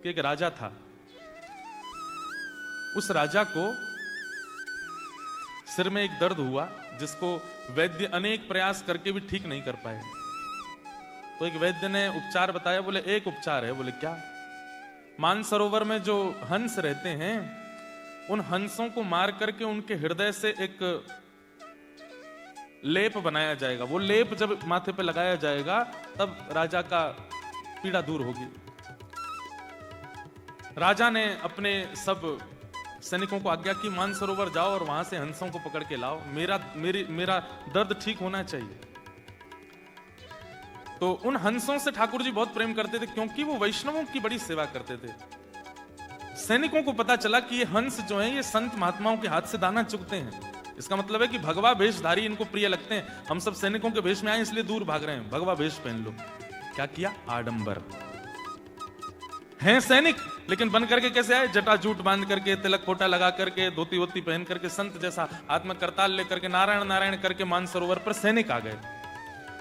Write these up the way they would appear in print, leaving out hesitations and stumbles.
कि एक राजा था, उस राजा को सिर में एक दर्द हुआ जिसको वैद्य अनेक प्रयास करके भी ठीक नहीं कर पाए। तो एक वैद्य ने उपचार बताया, बोले एक उपचार है। बोले क्या? मानसरोवर में जो हंस रहते हैं उन हंसों को मार करके उनके हृदय से एक लेप बनाया जाएगा। वो लेप जब माथे पे लगाया जाएगा तब राजा का पीड़ा दूर होगी। राजा ने अपने सब सैनिकों को आज्ञा की, मानसरोवर जाओ और वहां से हंसों को पकड़ के लाओ, मेरा दर्द ठीक होना चाहिए। तो उन हंसों से ठाकुर जी बहुत प्रेम करते थे क्योंकि वो वैष्णवों की बड़ी सेवा करते थे। सैनिकों को पता चला कि ये हंस जो है ये संत महात्माओं के हाथ से दाना चुगते हैं। इसका मतलब है कि भगवा वेशधारी इनको प्रिय लगते हैं। हम सब सैनिकों के वेश में आए इसलिए दूर भाग रहे हैं, भगवा वेश पहन लो। क्या किया? आडंबर हैं सैनिक, लेकिन बन करके कैसे आए? जटा जूट बांध करके, तिलक फोटा लगा करके, धोती वोती पहन करके, संत जैसा हाथ में करताल लेकर के नारायण नारायण करके मानसरोवर पर सैनिक आ गए।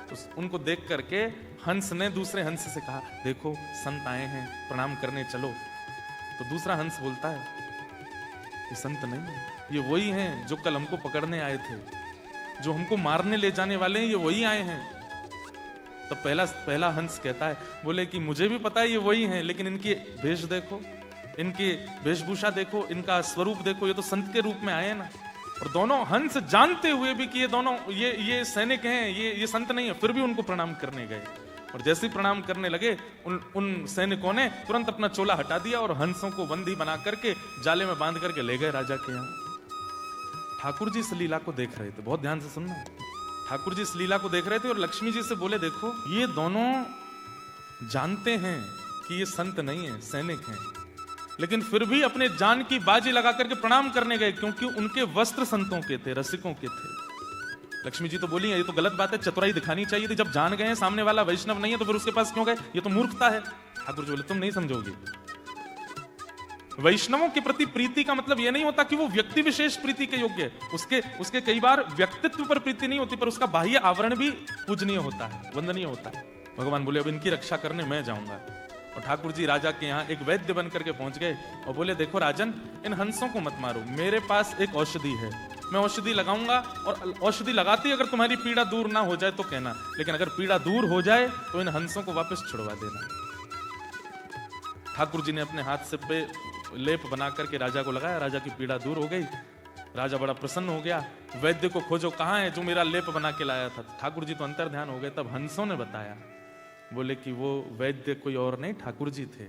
तो उनको देख करके हंस ने दूसरे हंस से कहा, देखो संत आए हैं, प्रणाम करने चलो। तो दूसरा हंस बोलता है, ये संत नहीं है, ये वही हैं जो कल हमको पकड़ने आए थे, जो हमको मारने ले जाने वाले हैं, ये वही आए हैं। तो पहला हंस कहता है, बोले कि मुझे भी पता है ये वही हैं, लेकिन इनकी भेष देखो, इनकी वेशभूषा देखो, इनका स्वरूप देखो, ये तो संत के रूप में आए हैं ना। और दोनों हंस जानते हुए भी कि ये दोनों ये सैनिक हैं, ये संत नहीं है, फिर भी उनको प्रणाम करने गए। और जैसे ही प्रणाम करने लगे उन सैनिकों ने तुरंत अपना चोला हटा दिया और हंसों को बंदी बना करके जाले में बांध करके ले गए राजा के यहाँ। ठाकुर जी इस लीला को देख रहे थे, बहुत ध्यान से सुनना। ठाकुर जी इस लीला को देख रहे थे और लक्ष्मी जी से बोले, देखो ये दोनों जानते हैं कि ये संत नहीं है, सैनिक हैं, लेकिन फिर भी अपने जान की बाजी लगा करके प्रणाम करने गए क्योंकि उनके वस्त्र संतों के थे, रसिकों के थे। लक्ष्मी जी तो बोली, ये तो गलत बात है, चतुराई दिखानी चाहिए थी। जब जान गए सामने वाला वैष्णव नहीं है तो फिर उसके पास क्यों गए? ये तो मूर्खता है। ठाकुर जी बोले, तुम नहीं समझोगे। वैष्णवों के प्रति प्रीति का मतलब यह नहीं होता कि वो व्यक्ति विशेष प्रीति के योग्य है। उसके कई बार व्यक्तित्व पर प्रीति नहीं होती, पर उसका बाह्य आवरण भी पूजनीय होता है, वंदनीय होता है। भगवान बोले, अब इनकी रक्षा करने मैं जाऊंगा। और ठाकुर जी राजा के यहाँ एक वैद्य बन करके पहुंच गए और बोले, देखो राजन, इन हंसों को मत मारो, मेरे पास एक औषधि है, मैं औषधि लगाऊंगा और औषधि लगाते ही अगर तुम्हारी पीड़ा दूर ना हो जाए तो कहना, लेकिन अगर पीड़ा दूर हो जाए तो इन हंसों को वापस छुड़वा देना। ठाकुर जी ने अपने हाथ से पे लेप बना करके राजा को लगाया, राजा की पीड़ा दूर हो गई। राजा बड़ा प्रसन्न हो गया। वैद्य को खोजो, कहाँ है जो मेरा लेप बना के लाया था। ठाकुर जी तो अंतर ध्यान हो गए। तब हंसों ने बताया, बोले कि वो वैद्य कोई और नहीं ठाकुर जी थे।